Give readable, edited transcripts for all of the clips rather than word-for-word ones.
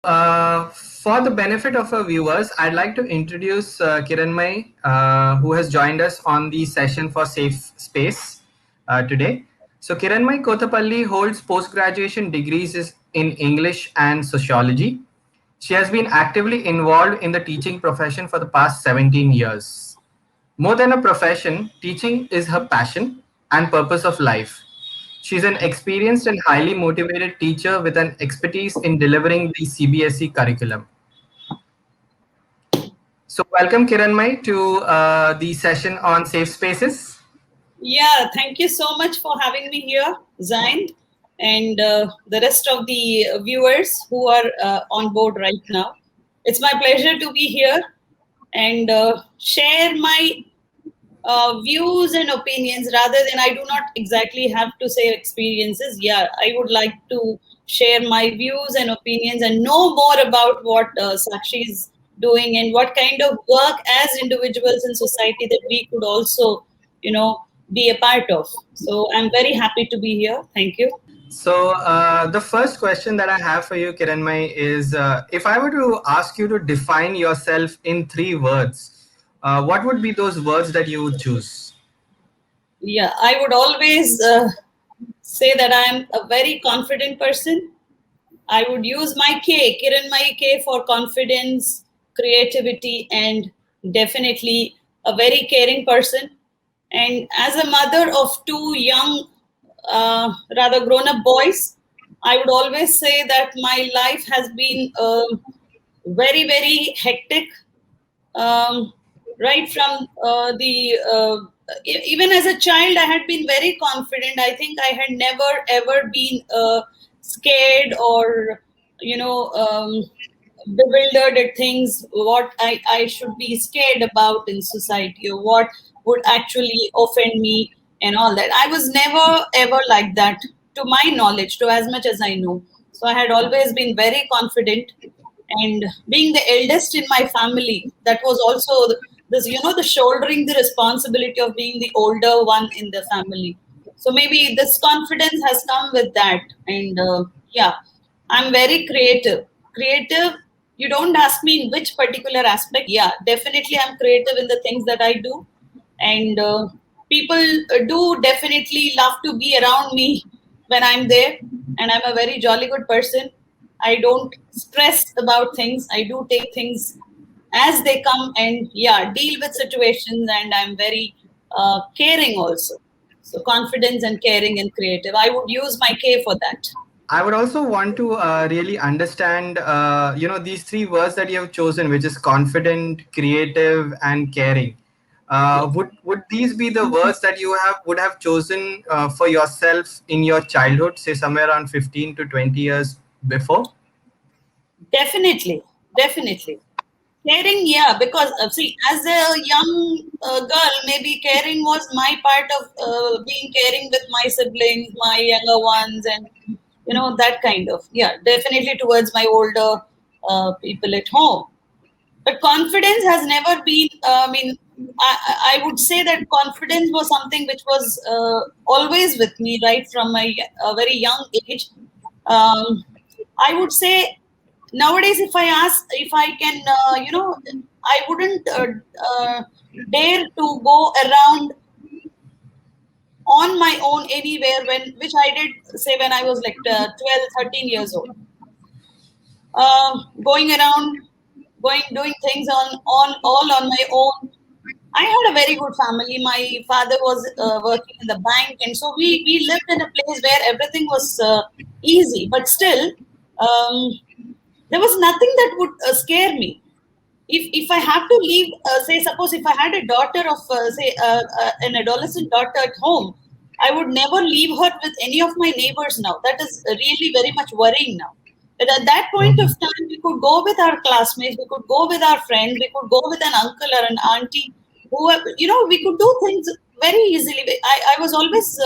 For the benefit of our viewers, I'd like to introduce Kiranmai, who has joined us on the session for Safe Space today. So, Kiranmai Kotapalli holds post-graduation degrees in English and Sociology. She has been actively involved in the teaching profession for the past 17 years. More than a profession, teaching is her passion and purpose of life. She's an experienced and highly motivated teacher with an expertise in delivering the CBSE curriculum. So, welcome Kiranmai to the session on safe spaces. Yeah, thank you so much for having me here, Zain, and the rest of the viewers who are on board right now. It's my pleasure to be here and share my views and opinions rather than I do not exactly have to say experiences. Yeah, I would like to share my views and opinions and know more about what Sakshi is doing and what kind of work as individuals in society that we could also, be a part of. So I'm very happy to be here. Thank you. So, the first question that I have for you, Kiranmai, is if I were to ask you to define yourself in 3 words, what would be those words that you would choose? Yeah, I would always say that I'm a very confident person. I would use my K, Kiran my K, for confidence, creativity, and definitely a very caring person. And as a mother of two young, rather grown up boys, I would always say that my life has been very, very hectic. Um, right from even as a child, I had been very confident. I think I had never ever been scared or bewildered at things what I should be scared about in society or what would actually offend me and all that. I was never ever like that, to my knowledge, to as much as I know. So I had always been very confident, and being the eldest in my family, that was also this, the shouldering the responsibility of being the older one in the family. So maybe this confidence has come with that. And yeah, I'm very creative. You don't ask me in which particular aspect. Yeah, definitely I'm creative in the things that I do. And people do definitely love to be around me when I'm there. And I'm a very jolly good person. I don't stress about things. I do take things as they come and, yeah, deal with situations. And I'm very caring also. So confidence and caring and creative. I would use my K for that. I would also want to really understand, these 3 words that you have chosen, which is confident, creative, and caring. Yeah. Would these be the words that you would have chosen for yourself in your childhood, say somewhere around 15 to 20 years before? Definitely. Definitely. Caring, yeah, because see, as a young girl, maybe caring was my part of being caring with my siblings, my younger ones, and that kind of, yeah, definitely towards my older people at home. But confidence has never been. I would say that confidence was something which was always with me right from my very young age. Um, I would say nowadays, if I ask if I can, I wouldn't dare to go around on my own anywhere, which I did say when I was like 12, 13 years old. Going around, doing things on all on my own. I had a very good family. My father was working in the bank, and so we lived in a place where everything was easy. But still, um, there was nothing that would scare me. If I have to leave, say, suppose if I had a daughter of, say, an adolescent daughter at home, I would never leave her with any of my neighbors now. That is really very much worrying now. But at that point of time, we could go with our classmates, we could go with our friends, we could go with an uncle or an auntie, whoever, we could do things very easily. I was always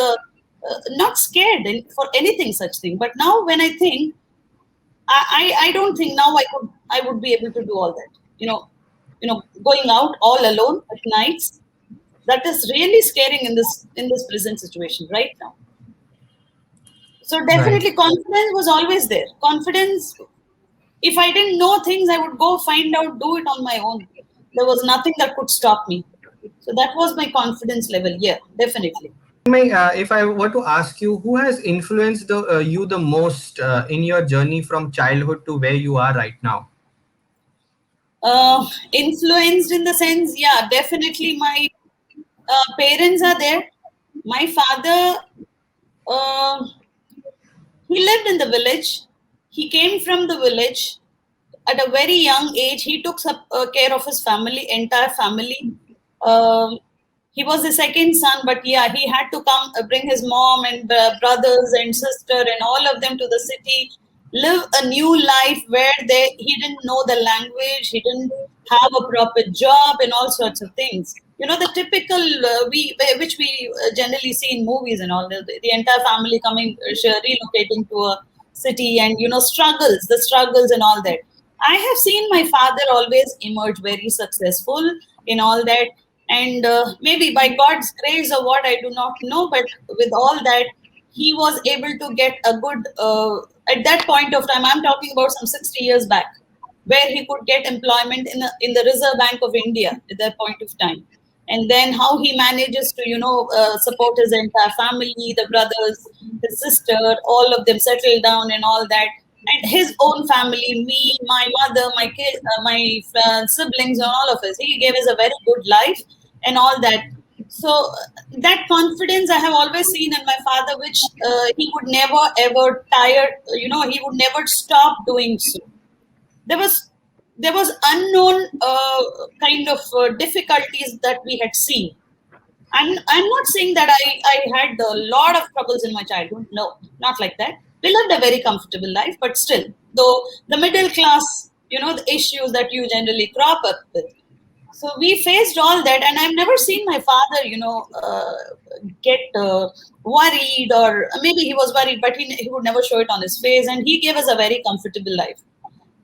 not scared for anything such thing. But now when I think, I don't think now I would be able to do all that. Going out all alone at nights. That is really scaring in this present situation right now. So Right. definitely confidence was always there. Confidence if I didn't know things, I would go find out, do it on my own. There was nothing that could stop me. So that was my confidence level. Yeah, definitely. If I were to ask you, who has influenced you the most in your journey from childhood to where you are right now? Influenced in the sense, yeah, definitely my parents are there. My father, uh, he lived in the village. He came from the village at a very young age. He took care of his family, entire family. Um, he was the second son, but yeah, he had to come bring his mom and brothers and sister and all of them to the city, live a new life where he didn't know the language, he didn't have a proper job and all sorts of things. You know, the typical which we generally see in movies and all, the entire family coming, relocating to a city, and the struggles and all that. I have seen my father always emerge very successful in all that, and maybe by God's grace or what, I do not know, but with all that, he was able to get a good, at that point of time, I'm talking about some 60 years back, where he could get employment in the Reserve Bank of India at that point of time. And then how he manages to, support his entire family, the brothers, his sister, all of them settle down and all that. And his own family, me, my mother, my kids, my siblings, and all of us. He gave us a very good life and all that. So that confidence I have always seen in my father, which he would never ever tire. He would never stop doing so. There was unknown kind of difficulties that we had seen. I'm not saying that I had a lot of troubles in my childhood. No, not like that. We lived a very comfortable life, but still, though the middle class, the issues that you generally crop up with. So we faced all that, and I've never seen my father, get worried, or maybe he was worried, but he would never show it on his face, and he gave us a very comfortable life.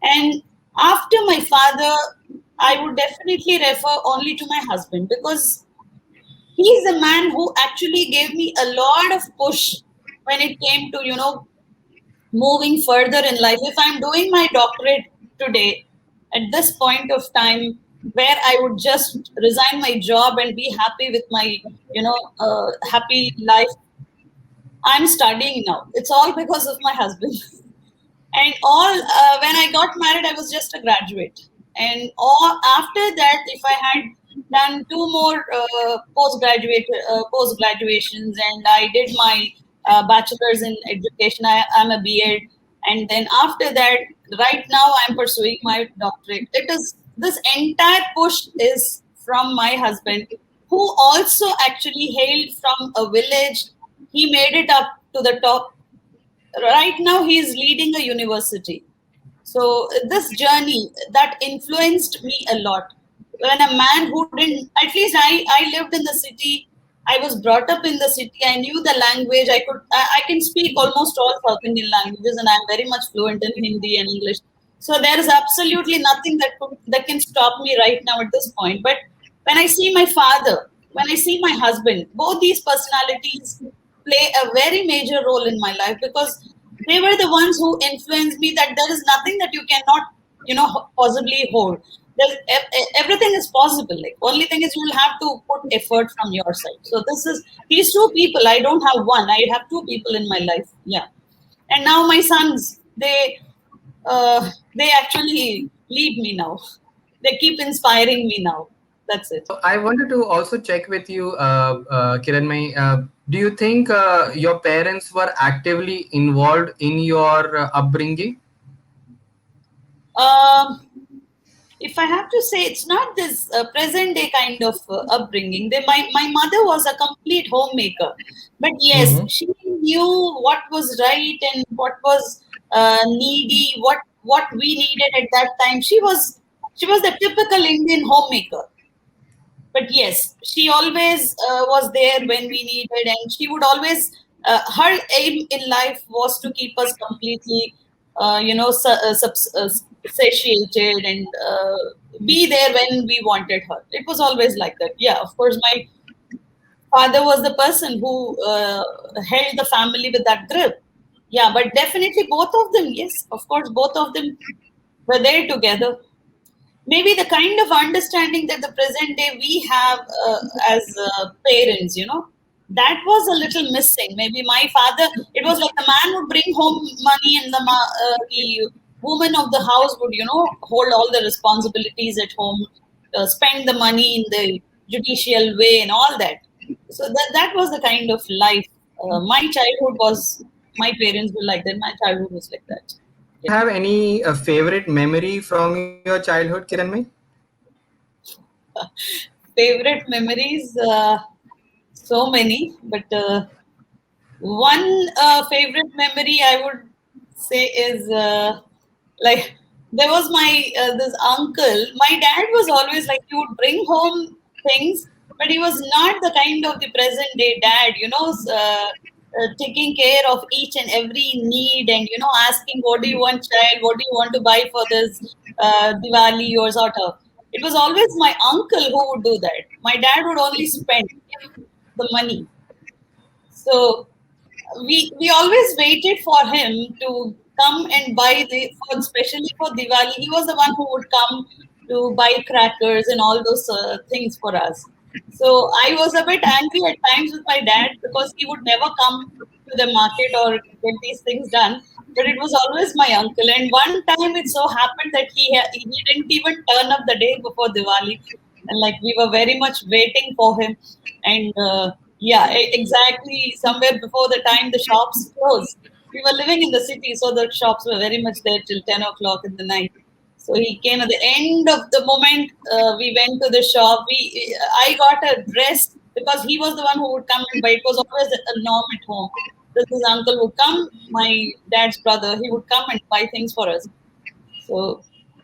And after my father, I would definitely refer only to my husband, because he's the man who actually gave me a lot of push when it came to, moving further in life. If I'm doing my doctorate today, at this point of time, where I would just resign my job and be happy with my, happy life, I'm studying now. It's all because of my husband. And all when I got married, I was just a graduate. And all after that, if I had done two more post graduations, and I did my bachelor's in education, I'm a B.Ed, and then after that, right now I'm pursuing my doctorate. It is this entire push is from my husband, who also actually hailed from a village. He made it up to the top. Right now he is leading a university. So this journey that influenced me a lot. When a man who didn't, at least I lived in the city, I was brought up in the city, I knew the language, I can speak almost all South Indian languages, and I'm very much fluent in Hindi and English. So there is absolutely nothing that can stop me right now at this point. But when I see my father, when I see my husband, both these personalities play a very major role in my life, because they were the ones who influenced me that there is nothing that you cannot, possibly hold. Everything is possible. Like, only thing is, you will have to put effort from your side. So this is these two people. I don't have one. I have two people in my life. Yeah. And now my sons, they actually lead me now. They keep inspiring me now. That's it. I wanted to also check with you, Kiranmai. Do you think your parents were actively involved in your upbringing? If I have to say, it's not this present day kind of upbringing. My mother was a complete homemaker, but yes, she knew what was right and what was needy, what we needed at that time. She was the typical Indian homemaker. But yes, she always was there when we needed, and she would always, her aim in life was to keep us completely, satiated, and be there when we wanted her. It was always like that. Yeah, of course, my father was the person who held the family with that grip. Yeah, but definitely both of them, yes, of course, both of them were there together. Maybe the kind of understanding that the present day we have as parents, that was a little missing. Maybe my father, it was like the man would bring home money and the woman of the house would, hold all the responsibilities at home, spend the money in the judicial way and all that. So that was the kind of life. My childhood was, my parents were like that. My childhood was like that. Do you have any favorite memory from your childhood, Kiranmay? Favorite memories, so many, but one favorite memory I would say is like there was my this uncle. My dad was always like, he would bring home things, but he was not the kind of the present day dad, taking care of each and every need, and asking, what do you want, child, what do you want to buy for this Diwali or sort of. It was always my uncle who would do that. My dad would only spend, give the money. So we always waited for him to come and buy especially for Diwali. He was the one who would come to buy crackers and all those things for us. So I was a bit angry at times with my dad because he would never come to the market or get these things done. But it was always my uncle. And one time it so happened that he didn't even turn up the day before Diwali, and like we were very much waiting for him. And yeah, exactly. Somewhere before the time the shops closed, we were living in the city, so the shops were very much there till 10 o'clock in the night. So he came at the end of the moment. We went to the shop. I got a dress because he was the one who would come and buy. It was always a norm at home. His uncle would come, my dad's brother. He would come and buy things for us. So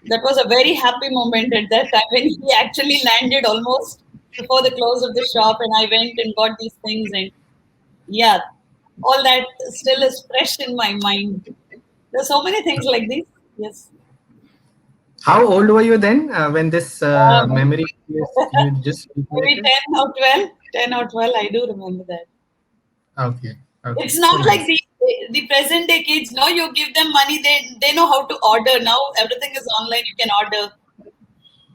that was a very happy moment at that time when he actually landed almost before the close of the shop, and I went and got these things. And yeah, all that still is fresh in my mind. There's so many things like this. Yes. How old were you then when this memory you just Maybe recollected? 10 or 12. 10 or 12, I do remember that. Okay, okay, It's not like nice. the present day kids. No, you give them money, they know how to order. Now everything is online. You can order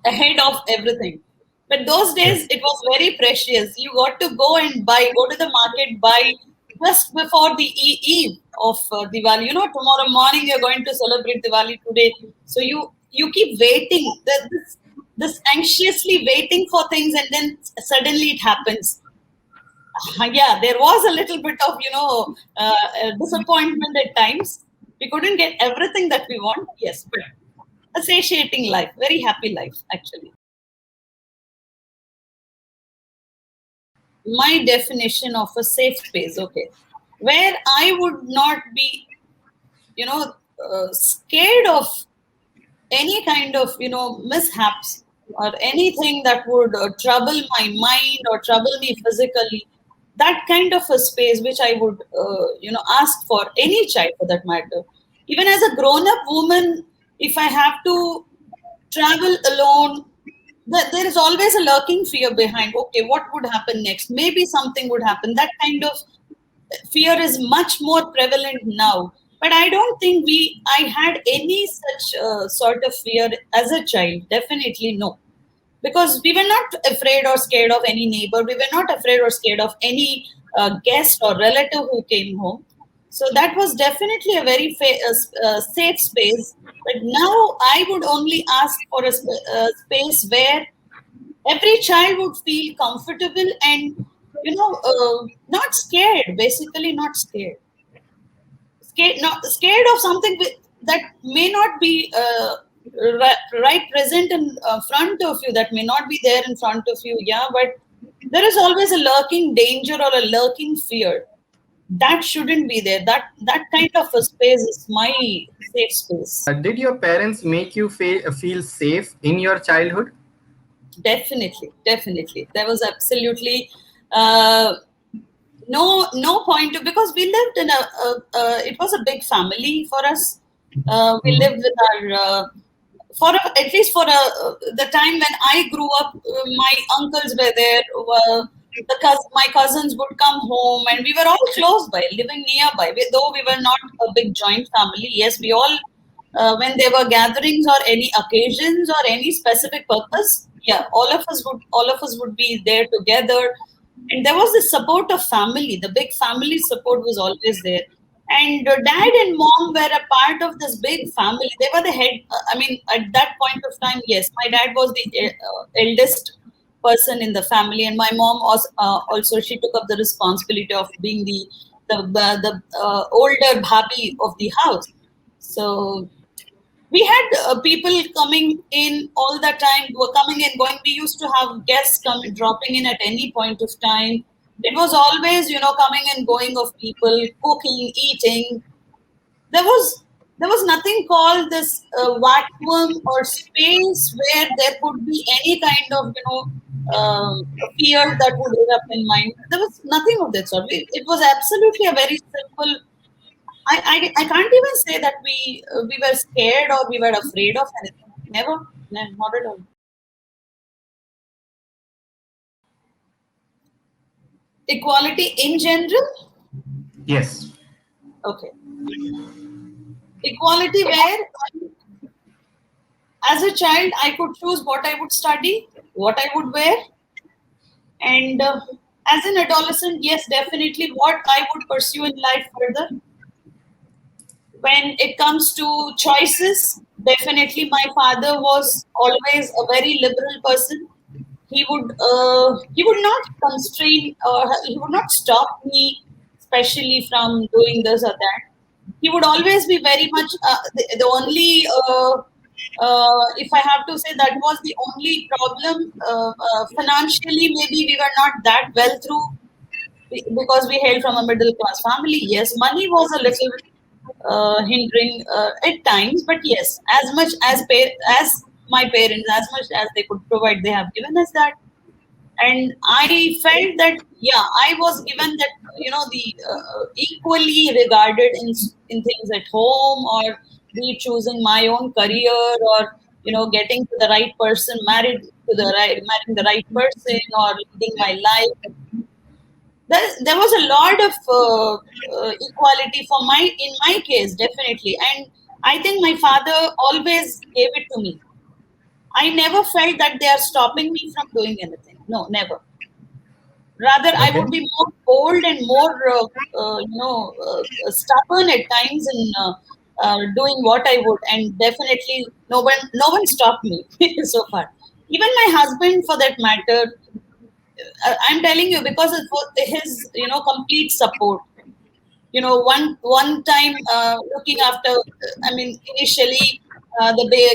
ahead of everything. But those days, Yes. it was very precious. You got to go and buy, go to the market, buy just before the eve of Diwali. Tomorrow morning you're going to celebrate Diwali today. So you keep waiting, this anxiously waiting for things, and then suddenly it happens. Yeah, there was a little bit of disappointment at times. We couldn't get everything that we want. Yes, but a satiating life, very happy life actually. My definition of a safe space, okay, where I would not be, scared of any kind of, mishaps or anything that would trouble my mind or trouble me physically. That kind of a space which I would, ask for any child for that matter. Even as a grown-up woman, if I have to travel alone, there is always a lurking fear behind. Okay, what would happen next? Maybe something would happen. That kind of fear is much more prevalent now. But I don't think I had any such sort of fear as a child. Definitely no, because we were not afraid or scared of any neighbor. We were not afraid or scared of any guest or relative who came home. So that was definitely a very safe space. But now I would only ask for a space where every child would feel comfortable and, not scared. Basically, not scared. Not scared of something that may not be right present in front of you, that may not be there in front of you. Yeah, but there is always a lurking danger or a lurking fear that shouldn't be there. That kind of a space is my safe space. Did your parents make you feel safe in your childhood? Definitely, there was absolutely uh, no point to, because we lived in it was a big family for us. We Mhm. lived with our at least for the time when I grew up, my uncles were there. My cousins would come home, and we were all close by, living nearby. Though we were not a big joint family, yes, we all when there were gatherings or any occasions or any specific purpose, yeah, all of us would be there together, and there was the support of family. The big family support was always there, and dad and mom were a part of this big family. They were the head. I mean, at that point of time, yes, my dad was the eldest person in the family, and my mom also she took up the responsibility of being the older bhabi of the house. So we had people coming in all the time, were coming and going. We used to have guests coming, dropping in at any point of time. It was always, coming and going of people, cooking, eating. There was nothing called this vacuum or space where there could be any kind of, fear that would erupt in mind. There was nothing of that sort. It was absolutely a very simple. I can't even say that we were scared or we were afraid of anything. Never, no, not at all. Equality in general, Yes. okay. Equality where, as a child, I could choose what I would study, what I would wear, and as an adolescent, yes, definitely what I would pursue in life further. When it comes to choices, definitely my father was always a very liberal person. He would not constrain, or he would not stop me, especially from doing this or that. He would always be very much the only. If I have to say, that was the only problem. Financially, maybe we were not that well through, because we hail from a middle class family. Yes, money was a little hindering at times, but yes, as much as my parents, as much as they could provide, they have given us that. And I felt that, yeah, I was given that, the equally regarded in things at home, or be choosing my own career, or getting to the right person, marrying the right person, or leading my life. There was a lot of equality for in my case, definitely. And I think my father always gave it to me. I never felt that they are stopping me from doing anything. No, never. Rather, I would Okay. be more bold and more, stubborn at times in doing what I would, and definitely no one stopped me so far. Even my husband, for that matter, I'm telling you, because it was his, complete support. One time, looking after, I mean, initially,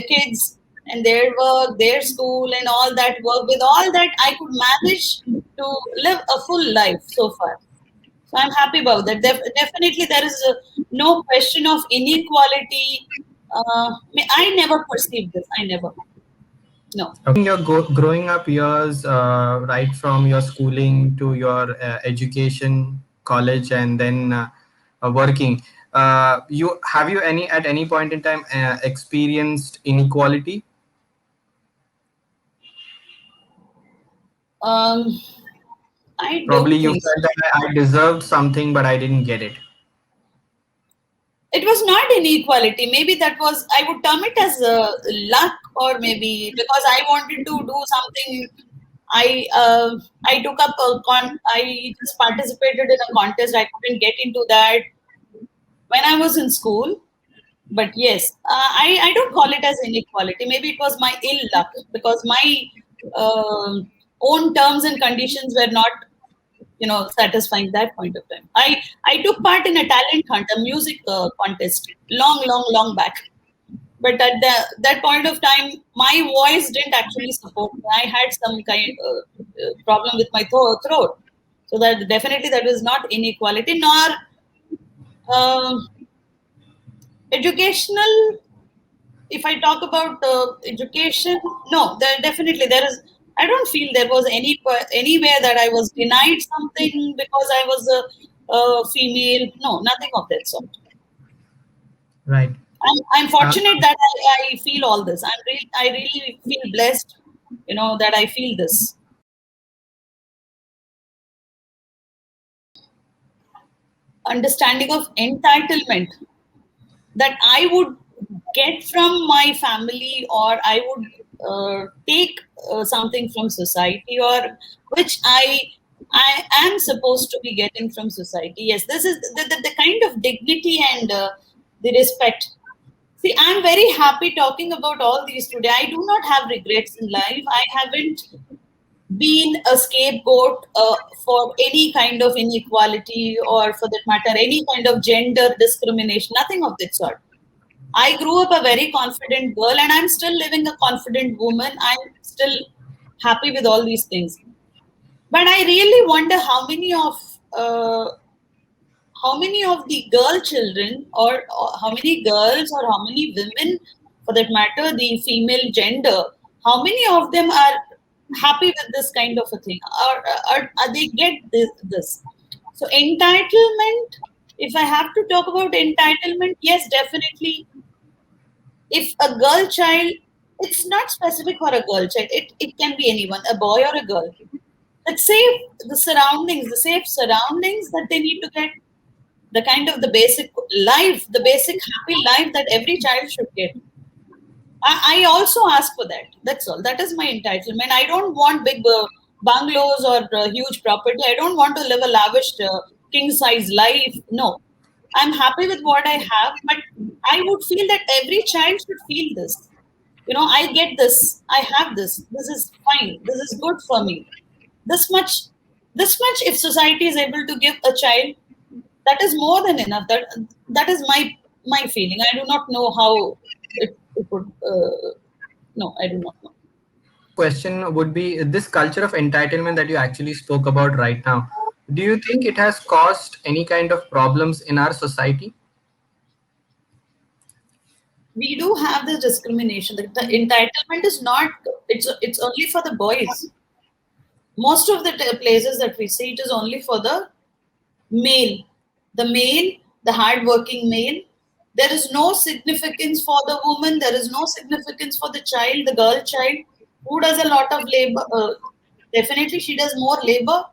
kids and their work, their school, and all that work. With all that, I could manage to live a full life so far. So I'm happy about that. Definitely, there is no question of inequality. I never perceived this. I never. No. Okay. Your growing up years, right from your schooling to your education, college, and then working, you have you any at any point in time experienced inequality? Um, I Probably don't you think so. felt that I deserved something, but I didn't get it. It was not inequality. Maybe that was, I would term it as luck, or maybe because I wanted to do something. I took up I just participated in a contest. I couldn't get into that when I was in school. But yes, I don't call it as inequality. Maybe it was my ill luck, because my own terms and conditions were not, satisfying that point of time. I took part in a talent hunt, a music contest, long back. But at that point of time, my voice didn't actually support me. I had some kind problem with my throat. So that definitely, that was not inequality, nor um educational. If I talk about education, no, there is. I don't feel there was anywhere that I was denied something because I was a female. No, nothing of that sort. Right. I'm Uh, fortunate that I feel all this. I really feel blessed, that I feel this. Understanding of entitlement, that I would get from my family, or I would take something from society, or which I am supposed to be getting from society. Yes, this is the kind of dignity and the respect. See, I'm very happy talking about all these today. I do not have regrets in life. I haven't been a scapegoat for any kind of inequality, or for that matter, any kind of gender discrimination, nothing of that sort. I grew up a very confident girl, and I'm still living a confident woman. I'm still happy with all these things. But I really wonder uh, how many of the girl children, or how many girls, or how many women, for that matter, the female gender, how many of them are happy with this kind of a thing, or they get this. So entitlement, if I have to talk about entitlement, yes, definitely. If a girl child, it's not specific for a girl child, it can be anyone, a boy or a girl. Let's say the safe surroundings that they need to get, the kind of the basic life, the basic happy life that every child should get. I also ask for that. That's all. That is my entitlement. I don't want big bungalows or huge property. I don't want to live a lavish king size life. No, I'm happy with what I have, but I would feel that every child should feel this. I get this. I have this. This is fine. This is good for me. This much, this much. If society is able to give a child, that is more than enough. That is my feeling. I do not know how it would. No, I do not know. Question would be, this culture of entitlement that you actually spoke about right now, do you think it has caused any kind of problems in our society? We do have this discrimination. The entitlement is not. It's only for the boys. Most of the places that we see, it is only for the male. The male, the hardworking male. There is no significance for the woman. There is no significance for the child, the girl child, who does a lot of labor. Definitely, she does more labor,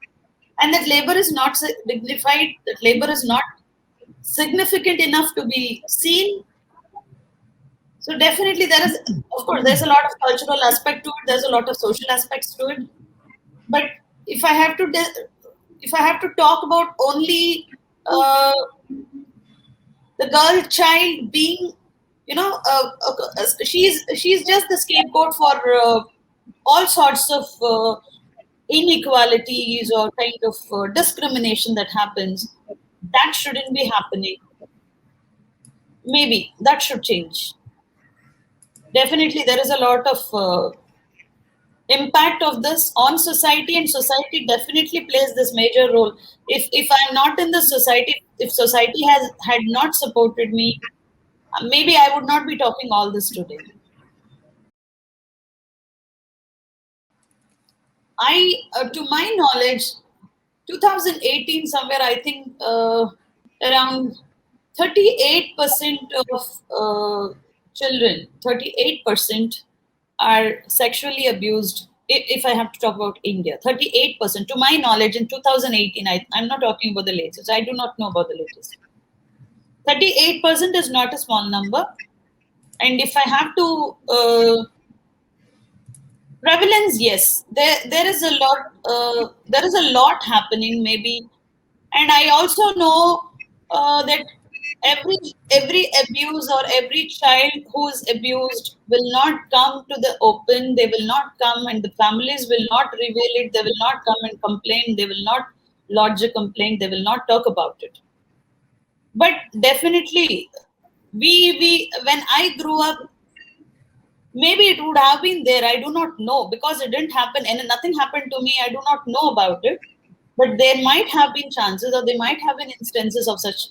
and that labor is not dignified. That labor is not significant enough to be seen. So definitely, of course, there's a lot of cultural aspect to it. There's a lot of social aspects to it. But if I have to, if I have to talk about only the girl child being, she's just the scapegoat for all sorts of inequalities, or kind of discrimination that happens. That shouldn't be happening. Maybe that should change. Definitely, there is a lot of impact of this on society, and society definitely plays this major role. If I'm not in the society, if society had not supported me, maybe I would not be talking all this today. To my knowledge, 2018 somewhere, I think around 38% of children, 38% are sexually abused. If I have to talk about India, 38%, to my knowledge, in 2018, I'm not talking about the latest. I do not know about the latest. 38% is not a small number. And if I have to, prevalence, yes, there is a lot happening, maybe. And I also know that every abuse, or every child who is abused, will not come to the open. They will not come, and the families will not reveal it. They will not come and complain. They will not lodge a complaint. They will not talk about it. But definitely, we when I grew up, maybe it would have been there. I do not know, because it didn't happen, and nothing happened to me. I do not know about it. But there might have been chances, or there might have been instances of such,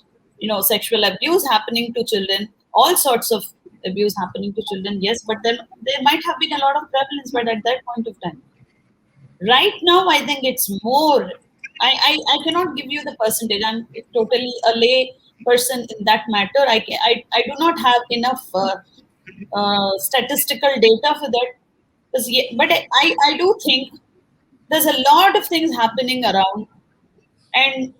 sexual abuse happening to children, all sorts of abuse happening to children. Yes, but then there might have been a lot of prevalence, but at that point of time. Right now, I think it's more. I cannot give you the percentage. I'm totally a lay person in that matter. I do not have enough statistical data for that. But I do think there's a lot of things happening around, and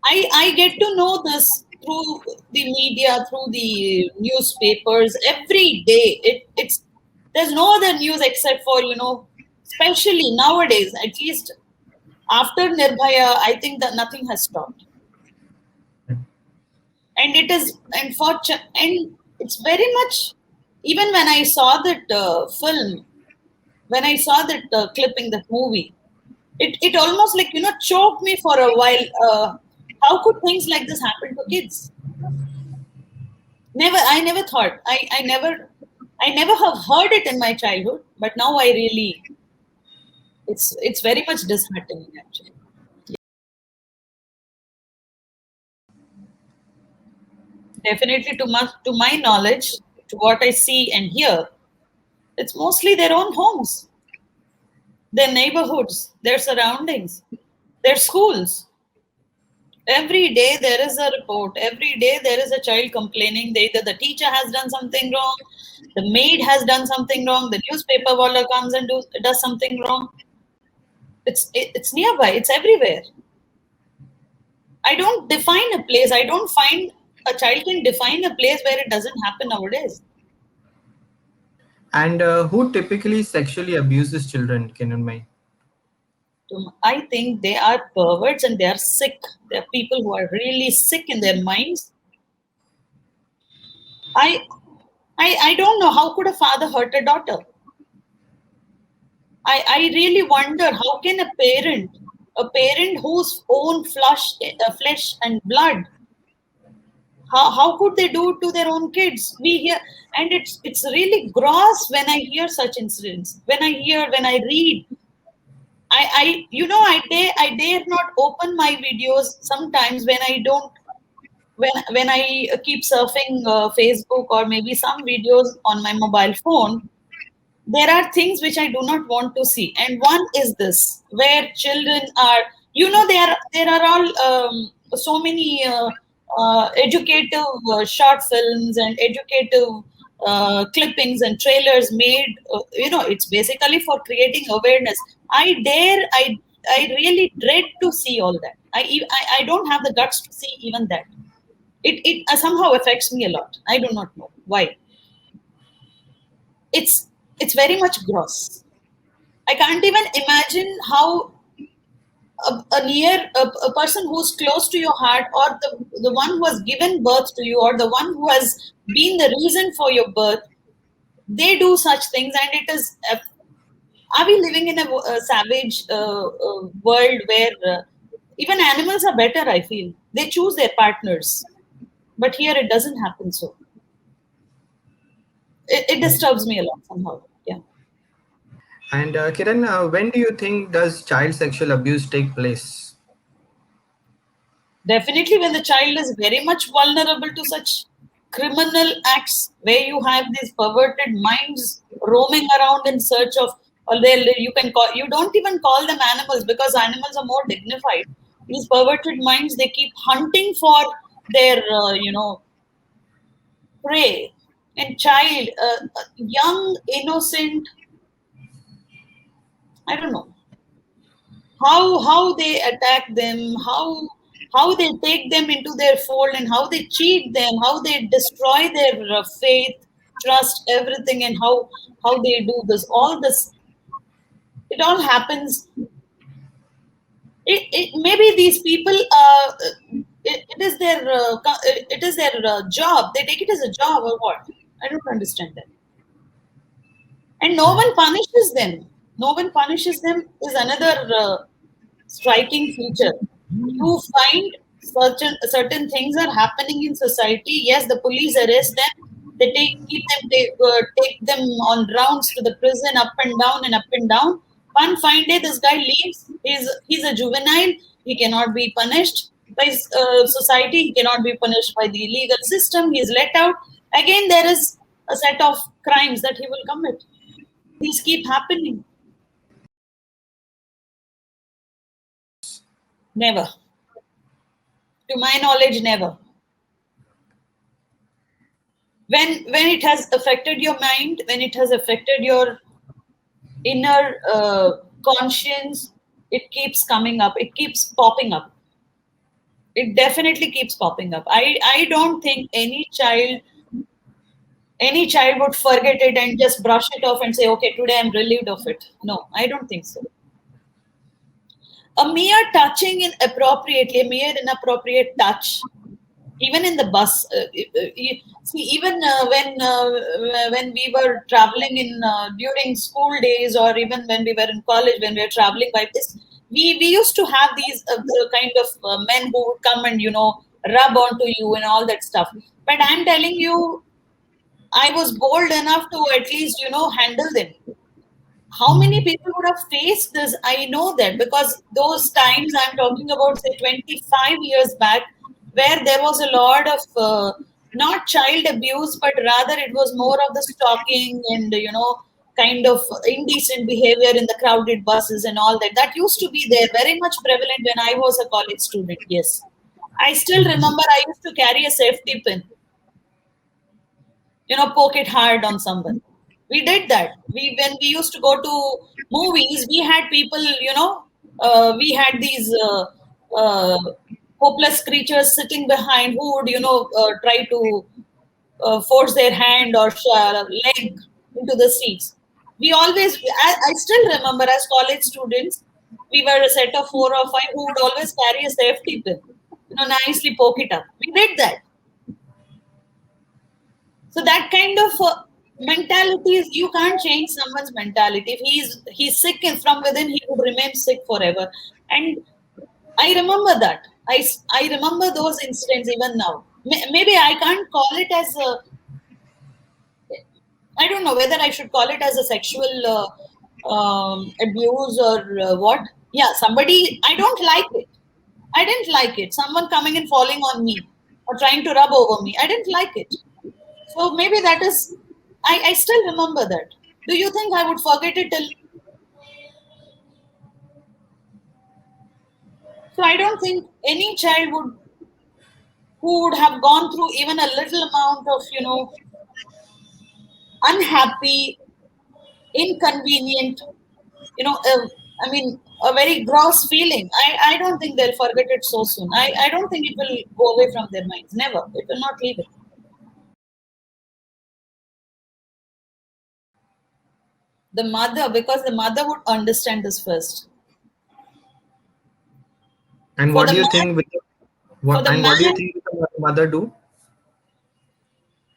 I get to know this through the media, through the newspapers, every day. It's there's no other news except for, especially nowadays, at least after Nirbhaya, I think that nothing has stopped. And it is, and it's very much, even when I saw that film, when I saw that clipping, that movie, it almost like, choked me for a while. How could things like this happen to kids? I never thought. I never have heard it in my childhood, but now I really, it's very much disheartening actually. Definitely, to my knowledge, to what I see and hear, it's mostly their own homes, their neighborhoods, their surroundings, their schools. Every day there is a report. Every day there is a child complaining that either the teacher has done something wrong, the maid has done something wrong, the newspaper walla comes and does something wrong. It's nearby. It's everywhere. I don't define a place. I don't find a child can define a place where it doesn't happen nowadays. And who typically sexually abuses children, Kiranmai? I think they are perverts and they are sick. They are people who are really sick in their minds. I I don't know, how could a father hurt a daughter? I really wonder, how can a parent whose own flesh and blood, how could they do it to their own kids? We hear, and it's really gross when I hear such incidents. When I read, I dare not open my videos sometimes when I don't when I keep surfing Facebook or maybe some videos on my mobile phone. There are things which I do not want to see, and one is this, where children are, there are all so many educative short films and educative clippings and trailers made. It's basically for creating awareness. I really dread to see all that. I don't have the guts to see even that. It somehow affects me a lot. I do not know why. It's very much gross. I can't even imagine how a person who's close to your heart, or the one who has given birth to you, or the one who has been the reason for your birth, they do such things. And it is, are we living in a savage world where even animals are better? I feel they choose their partners, but here it doesn't happen. So it disturbs me a lot somehow. Yeah. And Kiran, when do you think does child sexual abuse take place? Definitely, when the child is very much vulnerable to such criminal acts, where you have these perverted minds roaming around in search of, or you don't even call them animals, because animals are more dignified. These perverted minds, they keep hunting for their, prey. And child, young, innocent, I don't know how they attack them, how they take them into their fold, and how they cheat them, how they destroy their faith, trust, everything, and how they do this. All this, it all happens. Maybe these people, it is their job. They take it as a job, or what? I don't understand that. And no one punishes them. No one punishes them is another striking feature. You find certain things are happening in society. Yes, the police arrest them. They take them on rounds to the prison, up and down and up and down. One fine day, this guy leaves. He's a juvenile. He cannot be punished by society. He cannot be punished by the legal system. He is let out. Again, there is a set of crimes that he will commit. These keep happening. Never. To my knowledge, never. When it has affected your mind, when it has affected your inner conscience, it keeps coming up. It keeps popping up. It definitely keeps popping up. I don't think any child would forget it and just brush it off and say, okay, today I'm relieved of it. No, I don't think so. A mere touching inappropriately, a mere inappropriate touch, even in the bus. See, even when we were traveling in during school days, or even when we were in college, when we were traveling by this, we used to have these kind of men who would come and rub onto you and all that stuff. But I'm telling you, I was bold enough to at least handle them. How many people would have faced this? I know that, because those times I'm talking about, say 25 years back, where there was a lot of not child abuse, but rather it was more of the stalking and kind of indecent behavior in the crowded buses and all that. That used to be there, very much prevalent when I was a college student. Yes, I still remember I used to carry a safety pin, poke it hard on someone. We did that. When we used to go to movies, we had people, we had these uh, hopeless creatures sitting behind who would, try to force their hand or leg into the seats. We always, I still remember as college students, we were a set of 4 or 5 who would always carry a safety pin, nicely poke it up. We did that. So that kind of mentality is, you can't change someone's mentality. If he's sick from within, he would remain sick forever. And I remember that. I remember those incidents even now. Maybe I can't call it as a, I don't know whether I should call it as a sexual abuse or what. Yeah, somebody, I don't like it. I didn't like it. Someone coming and falling on me or trying to rub over me. I didn't like it. So maybe that is, I still remember that. Do you think I would forget it till? So I don't think any child who would have gone through even a little amount of, unhappy, inconvenient, I mean, a very gross feeling. I don't think they'll forget it so soon. I don't think it will go away from their minds. Never. It will not leave it. The mother, because the mother would understand this first. And For what the do you man, think with for the what do you man, think the mother do?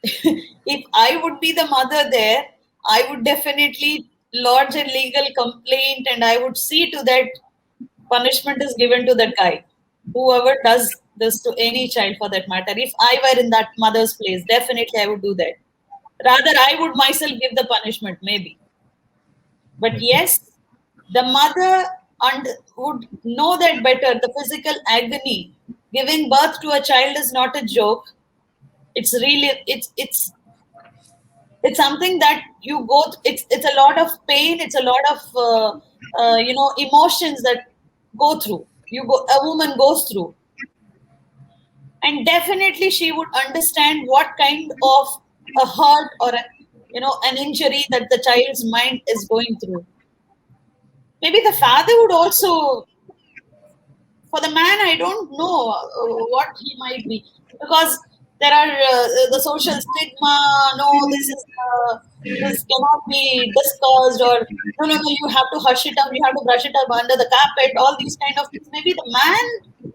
if I would be the mother there, I would definitely lodge a legal complaint and I would see to that punishment is given to that guy, whoever does this to any child for that matter. If I were in that mother's place, definitely I would do that. Rather, I would myself give the punishment, maybe. But yes, the mother would know that better. The physical agony, giving birth to a child is not a joke. It's really, it's something that you go it's a lot of pain, it's a lot of emotions that go through, a woman goes through. And definitely she would understand what kind of a hurt or an injury that the child's mind is going through. Maybe the father would also, for the man, I don't know what he might be, because there are the social stigma. No, this cannot be discussed, or no, you have to hush it up, you have to brush it up under the carpet, all these kind of things. Maybe the man,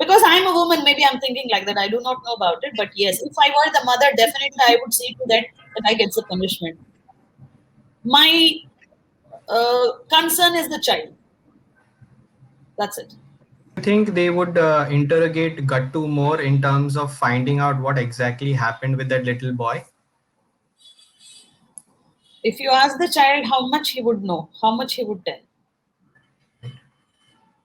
because I'm a woman, maybe I'm thinking like that. I do not know about it, but yes, if I were the mother, definitely I would see to that I get the punishment. My concern is the child. That's it. I think they would interrogate Gattu more in terms of finding out what exactly happened with that little boy. If you ask the child how much he would know, how much he would tell.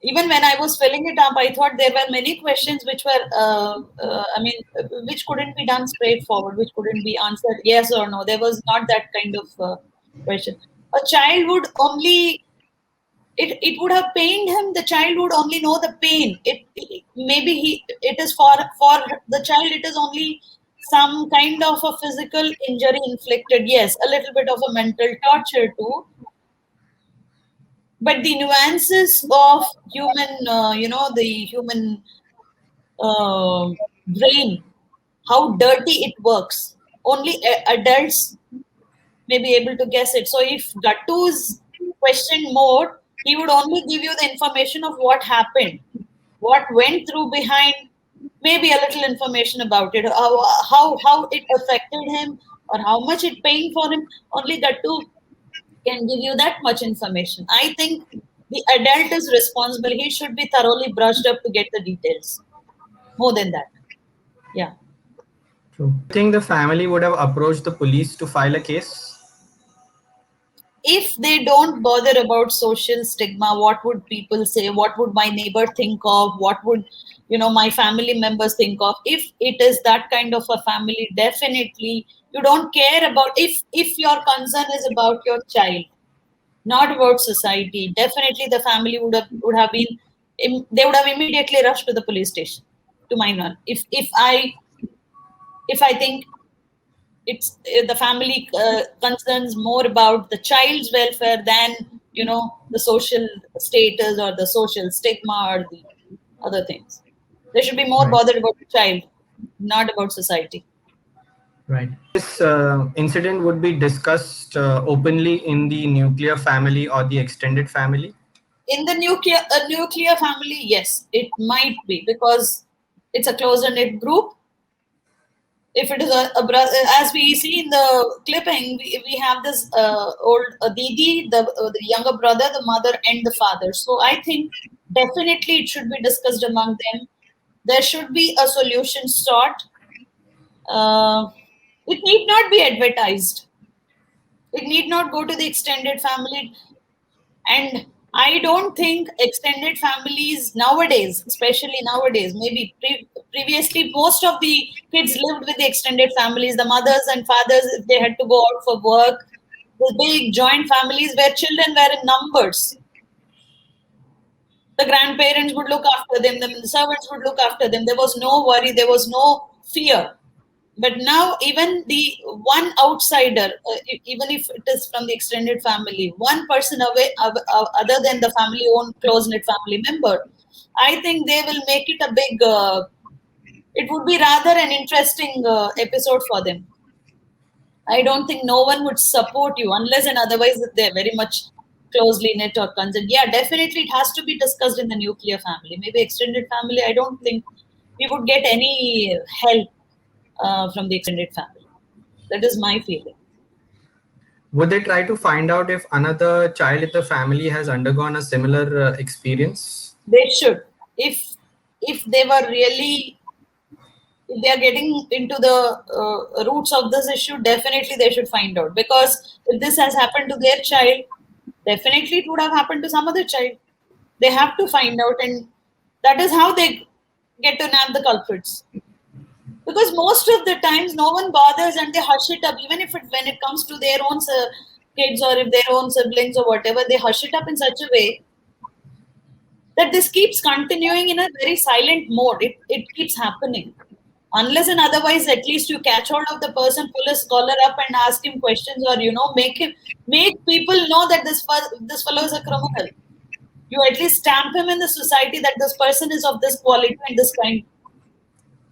Even when I was filling it up, I thought there were many questions which were, which couldn't be done straightforward, which couldn't be answered yes or no. There was not that kind of question. A child would only, it would have pained him. The child would only know the pain. It is for the child. It is only some kind of a physical injury inflicted. Yes, a little bit of a mental torture too. But the nuances of human, the human brain, how dirty it works. Only adults may be able to guess it. So if Gattu is questioned more, he would only give you the information of what happened, what went through behind, maybe a little information about it, how it affected him, or how much it pained for him. Only Gattu can give you that much information. I think the adult is responsible. He should be thoroughly brushed up to get the details. More than that. Yeah. True. I think the family would have approached the police to file a case. If they don't bother about social stigma, what would people say, what would my neighbor think of, what would my family members think of, if it is that kind of a family, definitely you don't care about, if your concern is about your child, not about society, definitely the family would have been, they would have immediately rushed to the police station, to my knowledge. If I think it's the family concerns more about the child's welfare than the social status or the social stigma or the other things. They should be more Right. bothered about the child, not about society. Right. This incident would be discussed openly in the nuclear family or the extended family. In the nuclear family, yes, it might be, because it's a closer knit group. If it is a brother, as we see in the clipping, we have this old Didi, the younger brother, the mother, and the father. So I think definitely it should be discussed among them. There should be a solution sought. It need not be advertised. It need not go to the extended family. And I don't think extended families nowadays, especially nowadays, maybe previously, most of the kids lived with the extended families, the mothers and fathers, if they had to go out for work, the big joint families where children were in numbers. The grandparents would look after them, the servants would look after them. There was no worry, there was no fear. But now, even the one outsider, even if it is from the extended family, one person away, other than the family own close knit family member, I think they will make it a big. It would be rather an interesting episode for them. I don't think no one would support you unless and otherwise if they're very much closely knit or concerned. Yeah, definitely it has to be discussed in the nuclear family. Maybe extended family, I don't think we would get any help from the extended family. That is my feeling. Would they try to find out if another child in the family has undergone a similar experience? They should. If they were really, if they are getting into the roots of this issue, definitely they should find out. Because if this has happened to their child, definitely it would have happened to some other child. They have to find out, and that is how they get to nab the culprits. Because most of the times no one bothers and they hush it up, even if when it comes to their own kids or if their own siblings or whatever, they hush it up in such a way that this keeps continuing in a very silent mode. It keeps happening. Unless and otherwise, at least you catch hold of the person, pull his collar up and ask him questions, or make people know that this fellow is a criminal. You at least stamp him in the society that this person is of this quality and this kind.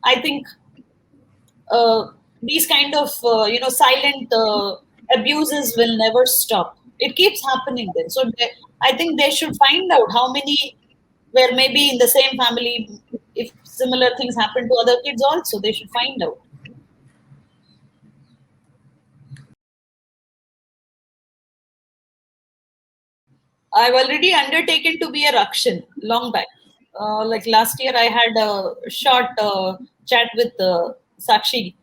I think these kind of silent abuses will never stop. It keeps happening then. So I think they should find out how many where maybe in the same family, if similar things happen to other kids also, they should find out. I've already undertaken to be a Rakshan long back. Like last year, I had a short chat with Sakshi.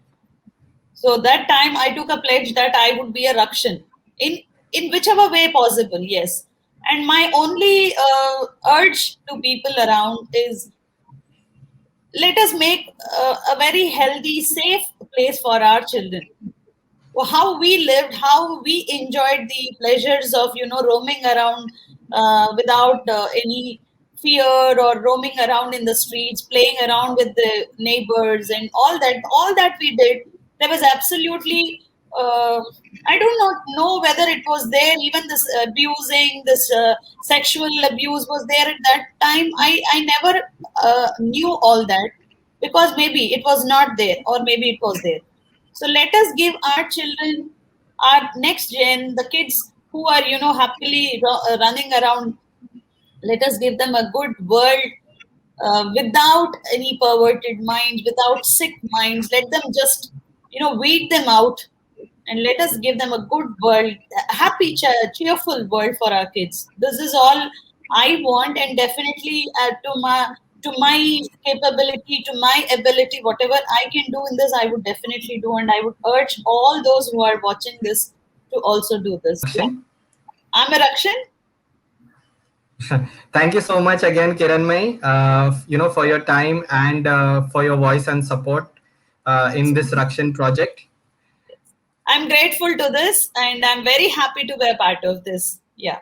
So that time, I took a pledge that I would be a Rakshan in whichever way possible. Yes, and my only urge to people around is, let us make a very healthy, safe place for our children. How we lived, how we enjoyed the pleasures of roaming around without any fear, or roaming around in the streets, playing around with the neighbors, and all that we did. There was absolutely I do not know whether it was there. Even this abusing, this sexual abuse was there at that time. I never knew all that. because maybe it was not there, or maybe it was there. So let us give our children, our next gen, the kids who are, happily running around, let us give them a good world, without any perverted minds, without sick minds. Let them just, weed them out, and let us give them a good world, a happy, cheerful world for our kids. This is all I want, and definitely to my capability, to my ability, whatever I can do in this, I would definitely do, and I would urge all those who are watching this to also do this. Yeah, Akshay? I'm a Rakshan. Thank you so much again, Kiranmai, for your time and for your voice and support in this Rakshan project. I'm grateful to this, and I'm very happy to be a part of this. Yeah.